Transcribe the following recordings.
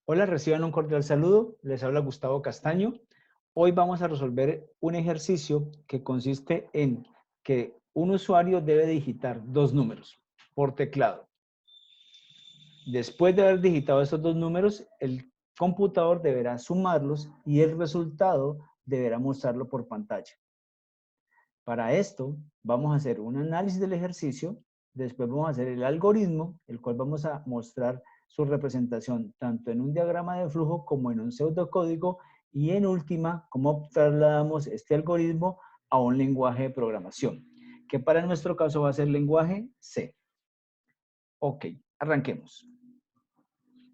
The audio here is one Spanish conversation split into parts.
Hola, reciban un cordial saludo. Les habla Gustavo Castaño. Hoy vamos a resolver un ejercicio que consiste en que un usuario debe digitar dos números por teclado. Después de haber digitado estos dos números, el computador deberá sumarlos y el resultado deberá mostrarlo por pantalla. Para esto, vamos a hacer un análisis del ejercicio, después vamos a hacer el algoritmo, el cual vamos a mostrar su representación tanto en un diagrama de flujo como en un pseudocódigo y en última, cómo trasladamos este algoritmo a un lenguaje de programación, que para nuestro caso va a ser lenguaje C. Ok, arranquemos.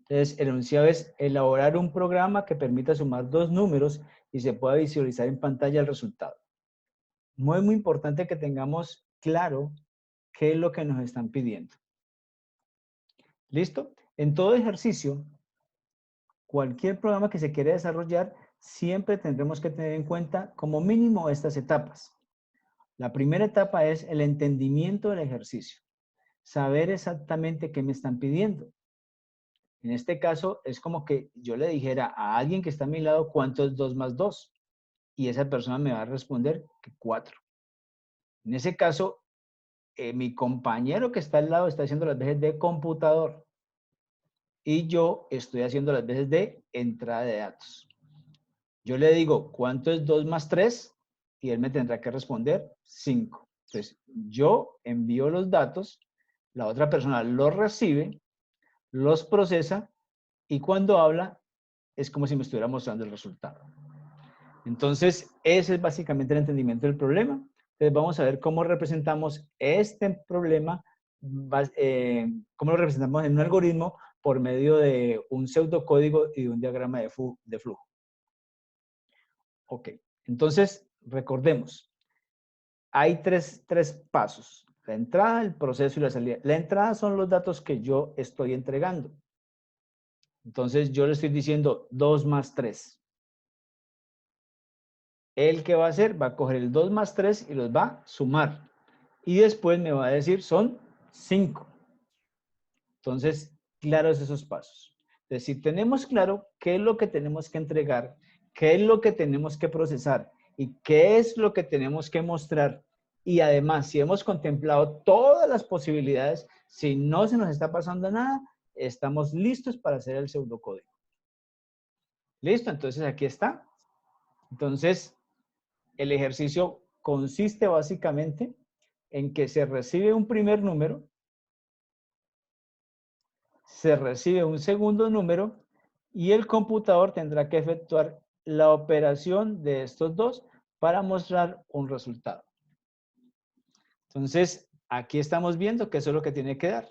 Entonces, el enunciado es elaborar un programa que permita sumar dos números y se pueda visualizar en pantalla el resultado. Muy importante que tengamos claro qué es lo que nos están pidiendo. ¿Listo? En todo ejercicio, cualquier programa que se quiera desarrollar, siempre tendremos que tener en cuenta como mínimo estas etapas. La primera etapa es el entendimiento del ejercicio. Saber exactamente qué me están pidiendo. En este caso, es como que yo le dijera a alguien que está a mi lado cuánto es 2 más 2. Y esa persona me va a responder que 4. En ese caso, mi compañero que está al lado está haciendo las veces de computador y yo estoy haciendo las veces de entrada de datos. Yo le digo, ¿cuánto es 2 más 3? Y él me tendrá que responder 5. Entonces, yo envío los datos, la otra persona los recibe, los procesa y cuando habla es como si me estuviera mostrando el resultado. Entonces, ese es básicamente el entendimiento del problema. Entonces, vamos a ver cómo representamos este problema, cómo lo representamos en un algoritmo por medio de un pseudocódigo y de un diagrama de flujo. Ok, entonces, recordemos, hay tres pasos. La entrada, el proceso y la salida. La entrada son los datos que yo estoy entregando. Entonces, yo le estoy diciendo 2 más 3. ¿El que va a hacer? Va a coger el 2 más 3 y los va a sumar. Y después me va a decir son 5. Entonces, claros esos pasos. Entonces, si tenemos claro qué es lo que tenemos que entregar, qué es lo que tenemos que procesar y qué es lo que tenemos que mostrar, y además, si hemos contemplado todas las posibilidades, si no se nos está pasando nada, estamos listos para hacer el pseudocódigo. ¿Listo? Entonces, aquí está. Entonces, el ejercicio consiste básicamente en que se recibe un primer número, se recibe un segundo número y el computador tendrá que efectuar la operación de estos dos para mostrar un resultado. Entonces, aquí estamos viendo que eso es lo que tiene que dar.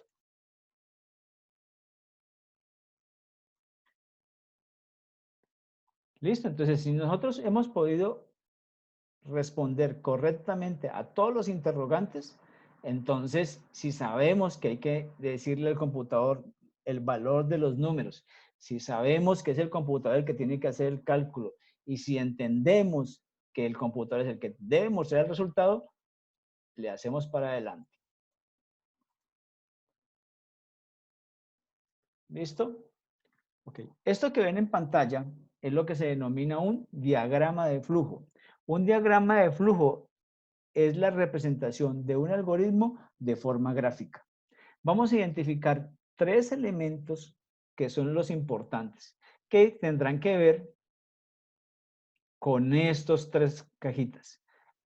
¿Listo? Entonces, si nosotros hemos podido responder correctamente a todos los interrogantes, entonces, si sabemos que hay que decirle al computador el valor de los números, si sabemos que es el computador el que tiene que hacer el cálculo y si entendemos que el computador es el que debe mostrar el resultado, le hacemos para adelante. ¿Listo? Ok. Esto que ven en pantalla es lo que se denomina un diagrama de flujo. Un diagrama de flujo es la representación de un algoritmo de forma gráfica. Vamos a identificar tres elementos que son los importantes, que tendrán que ver con estos tres cajitas.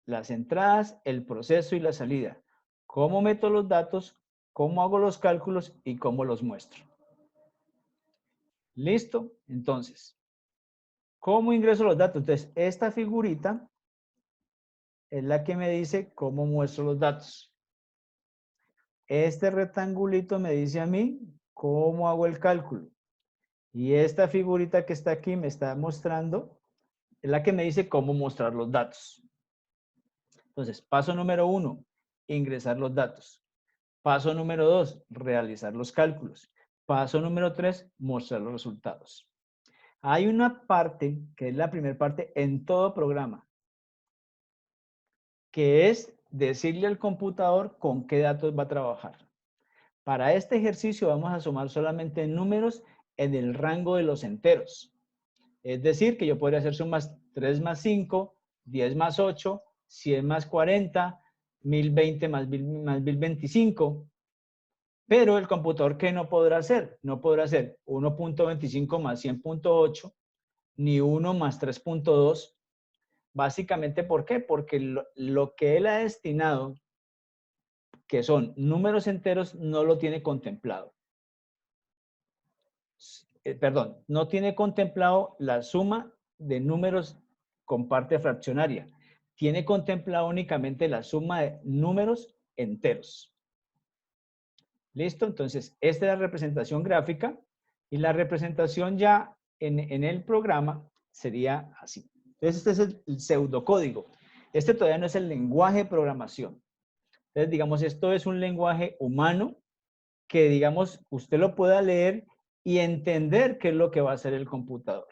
Las entradas, el proceso y la salida. Cómo meto los datos, cómo hago los cálculos y cómo los muestro. ¿Listo? Entonces, ¿cómo ingreso los datos? Entonces, esta figurita es la que me dice cómo muestro los datos. Este rectangulito me dice a mí cómo hago el cálculo. Y esta figurita que está aquí me está mostrando, es la que me dice cómo mostrar los datos. Entonces, paso número 1, ingresar los datos. Paso número 2, realizar los cálculos. Paso número 3, mostrar los resultados. Hay una parte, que es la primera parte en todo programa, que es decirle al computador con qué datos va a trabajar. Para este ejercicio vamos a sumar solamente números en el rango de los enteros. Es decir, que yo podría hacer sumas 3 más 5, 10 más 8, 100 más 40, 1020 más 1025. Pero el computador, ¿qué no podrá hacer? No podrá hacer 1.25 más 100.8, ni 1 más 3.2. Básicamente, ¿por qué? Porque lo que él ha destinado, que son números enteros, no lo tiene contemplado. Perdón, no tiene contemplado la suma de números con parte fraccionaria. Tiene contemplado únicamente la suma de números enteros. ¿Listo? Entonces, esta es la representación gráfica y la representación ya en el programa sería así. Entonces, este es el pseudocódigo. Este todavía no es el lenguaje de programación. Entonces, digamos, esto es un lenguaje humano que, digamos, usted lo pueda leer y entender qué es lo que va a hacer el computador.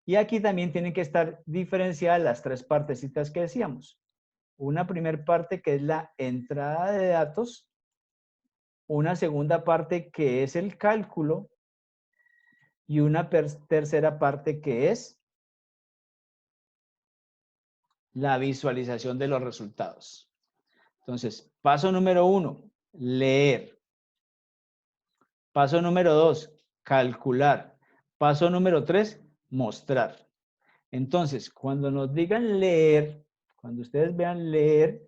Y aquí también tienen que estar diferenciadas las tres partecitas que decíamos. Una primera parte que es la entrada de datos, una segunda parte que es el cálculo y una tercera parte que es la visualización de los resultados. Entonces, paso número 1, leer. Paso número 2, calcular. Paso número 3, mostrar. Entonces, cuando nos digan leer, cuando ustedes vean leer,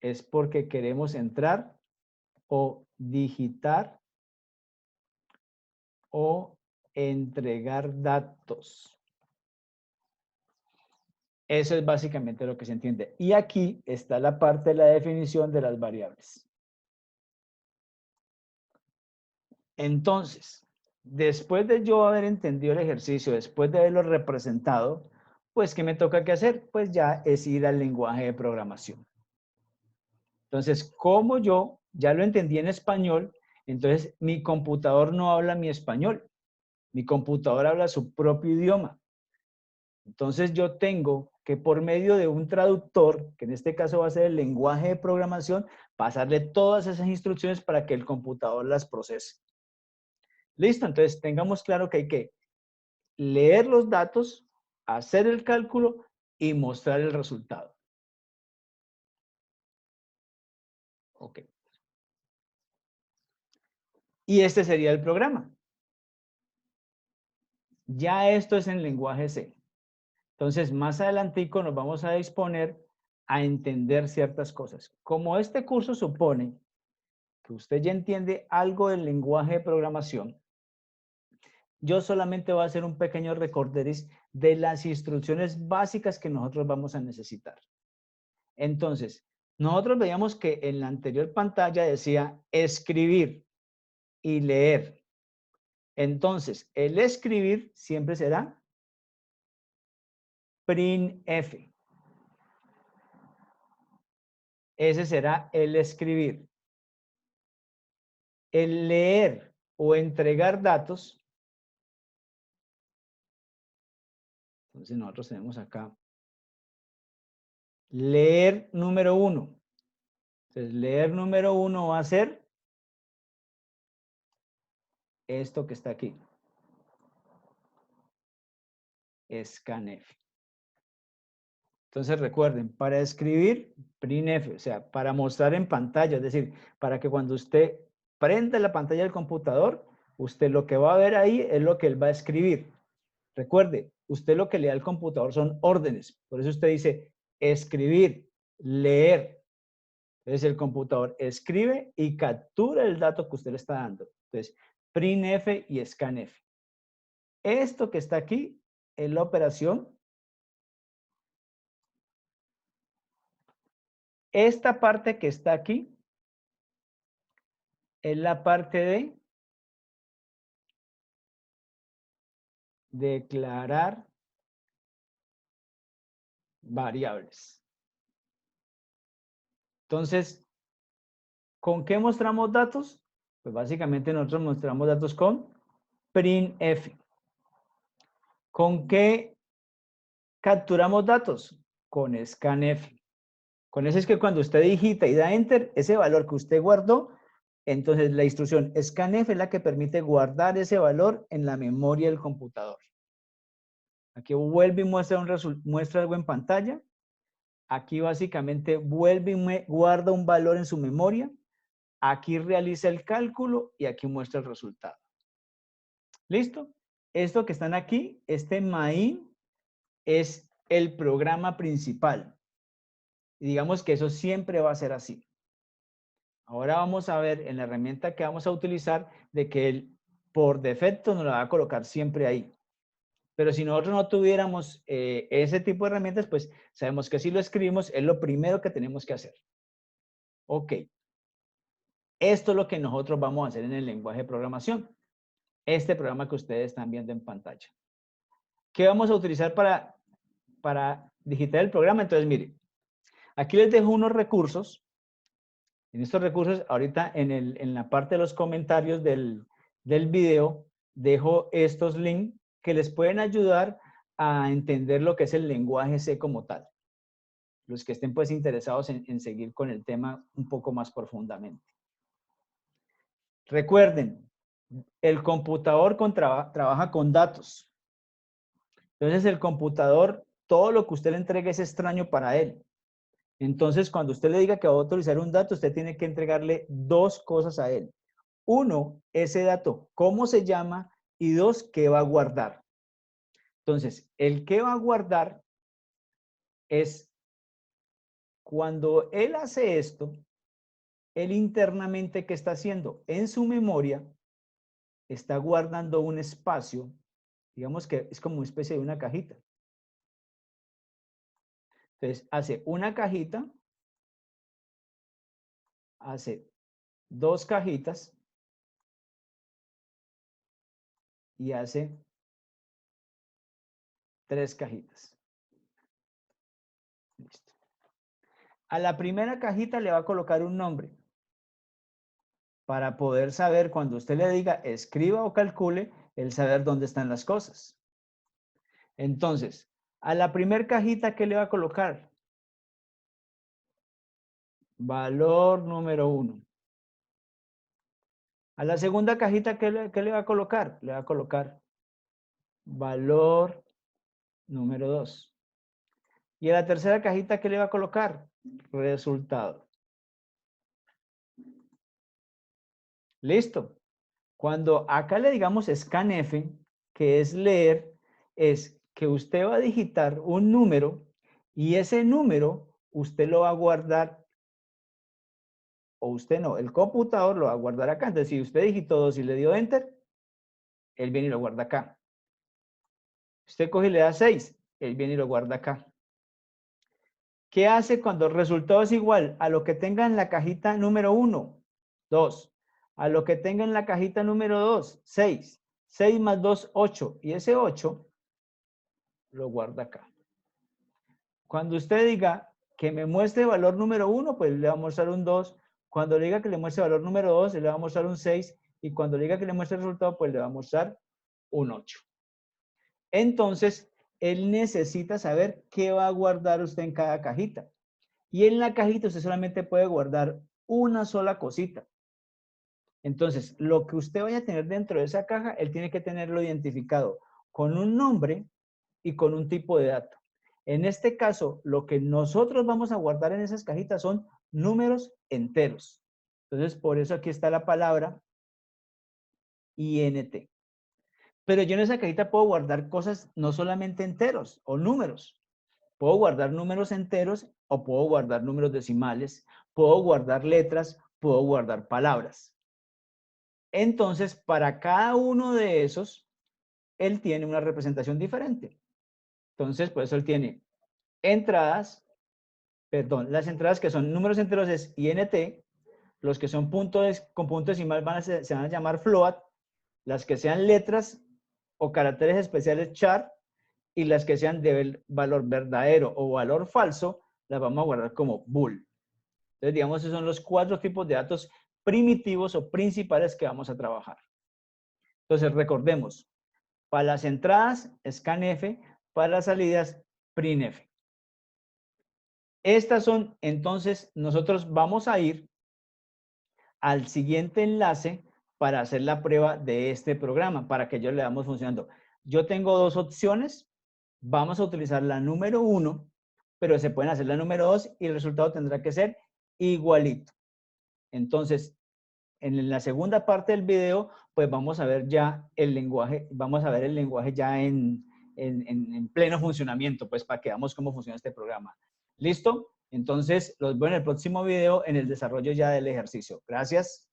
es porque queremos entrar o digitar o entregar datos. Eso es básicamente lo que se entiende. Y aquí está la parte de la definición de las variables. Entonces, después de yo haber entendido el ejercicio, después de haberlo representado, pues, ¿qué me toca que hacer? Pues ya es ir al lenguaje de programación. Entonces, como yo ya lo entendí en español, entonces mi computador no habla mi español. Mi computador habla su propio idioma. Entonces yo tengo que por medio de un traductor, que en este caso va a ser el lenguaje de programación, pasarle todas esas instrucciones para que el computador las procese. Listo, entonces tengamos claro que hay que leer los datos, hacer el cálculo y mostrar el resultado. Ok. Y este sería el programa. Ya esto es en lenguaje C. Entonces, más adelantico nos vamos a disponer a entender ciertas cosas. Como este curso supone que usted ya entiende algo del lenguaje de programación, yo solamente voy a hacer un pequeño recorderis de las instrucciones básicas que nosotros vamos a necesitar. Entonces, nosotros veíamos que en la anterior pantalla decía escribir y leer. Entonces, el escribir siempre será printf. Ese será el escribir. El leer o entregar datos. Entonces, nosotros tenemos acá leer número 1. Entonces, leer número 1 va a ser esto que está aquí. Scanf. Entonces, recuerden, para escribir, printf, o sea, para mostrar en pantalla, es decir, para que cuando usted prenda la pantalla del computador, usted lo que va a ver ahí es lo que él va a escribir. Recuerde, usted lo que le da al computador son órdenes. Por eso usted dice escribir, leer. Entonces el computador escribe y captura el dato que usted le está dando. Entonces, printf y scanf. Esto que está aquí es la operación. Esta parte que está aquí es la parte de declarar variables. Entonces, ¿con qué mostramos datos? Pues básicamente nosotros mostramos datos con printf. ¿Con qué capturamos datos? Con scanf. Con eso es que cuando usted digita y da enter, ese valor que usted guardó Entonces, la instrucción scanf es la que permite guardar ese valor en la memoria del computador. Aquí vuelve y muestra algo en pantalla. Aquí básicamente vuelve y guarda un valor en su memoria. Aquí realiza el cálculo y aquí muestra el resultado. ¿Listo? Esto que están aquí, este main, es el programa principal. Y digamos que eso siempre va a ser así. Ahora vamos a ver en la herramienta que vamos a utilizar de que él por defecto nos la va a colocar siempre ahí. Pero si nosotros no tuviéramos ese tipo de herramientas, pues sabemos que si lo escribimos es lo primero que tenemos que hacer. Ok. Esto es lo que nosotros vamos a hacer en el lenguaje de programación. Este programa que ustedes están viendo en pantalla. ¿Qué vamos a utilizar para digitar el programa? Entonces, miren, aquí les dejo unos recursos. En estos recursos, ahorita en la parte de los comentarios del video, dejo estos links que les pueden ayudar a entender lo que es el lenguaje C como tal. Los que estén pues interesados en seguir con el tema un poco más profundamente. Recuerden, el computador trabaja con datos. Entonces el computador, todo lo que usted le entregue es extraño para él. Entonces cuando usted le diga que va a autorizar un dato, usted tiene que entregarle dos cosas a él. Uno, ese dato, cómo se llama, y dos, qué va a guardar. Entonces, el que va a guardar es cuando él hace esto, él internamente, ¿qué está haciendo? En su memoria está guardando un espacio, digamos que es como una especie de una cajita. Entonces, hace una cajita, hace dos cajitas y hace tres cajitas. Listo. A la primera cajita le va a colocar un nombre para poder saber cuando usted le diga escriba o calcule, el saber dónde están las cosas. Entonces, a la primera cajita, ¿qué le va a colocar? Valor número 1. A la segunda cajita, ¿qué le va a colocar? Le va a colocar valor número 2. Y a la tercera cajita, ¿qué le va a colocar? Resultado. Listo. Cuando acá le digamos scanf, que es leer, es que usted va a digitar un número y ese número usted lo va a guardar, o usted no, el computador lo va a guardar acá. Entonces, si usted digitó 2 y le dio enter, él viene y lo guarda acá. Usted coge y le da 6, él viene y lo guarda acá. ¿Qué hace cuando el resultado es igual a lo que tenga en la cajita número 1? 2. A lo que tenga en la cajita número 2, 6. 6 más 2, 8. Y ese 8 lo guarda acá. Cuando usted diga que me muestre el valor número 1, pues le va a mostrar un 2. Cuando le diga que le muestre el valor número 2, le va a mostrar un 6. Y cuando le diga que le muestre el resultado, pues le va a mostrar un 8. Entonces, él necesita saber qué va a guardar usted en cada cajita. Y en la cajita usted solamente puede guardar una sola cosita. Entonces, lo que usted vaya a tener dentro de esa caja, él tiene que tenerlo identificado con un nombre y con un tipo de dato. En este caso, lo que nosotros vamos a guardar en esas cajitas son números enteros. Entonces, por eso aquí está la palabra INT. Pero yo en esa cajita puedo guardar cosas no solamente enteros o números. Puedo guardar números enteros o puedo guardar números decimales, puedo guardar letras, puedo guardar palabras. Entonces, para cada uno de esos, él tiene una representación diferente. Entonces, por eso él tiene entradas, perdón, las entradas que son números enteros es INT, los que son puntos con punto decimal se van a llamar float, las que sean letras o caracteres especiales char, y las que sean de valor verdadero o valor falso, las vamos a guardar como bool. Entonces, digamos, esos son los 4 tipos de datos primitivos o principales que vamos a trabajar. Entonces, recordemos, para las entradas, scanf, para las salidas, printf. Estas son, entonces, nosotros vamos a ir al siguiente enlace para hacer la prueba de este programa, para que yo le damos funcionando. Yo tengo dos opciones. Vamos a utilizar la número 1, pero se pueden hacer la número 2 y el resultado tendrá que ser igualito. Entonces, en la segunda parte del video, pues vamos a ver ya el lenguaje, vamos a ver el lenguaje ya en pleno funcionamiento, pues para que veamos cómo funciona este programa. ¿Listo? Entonces, los veo en el próximo video en el desarrollo ya del ejercicio. Gracias.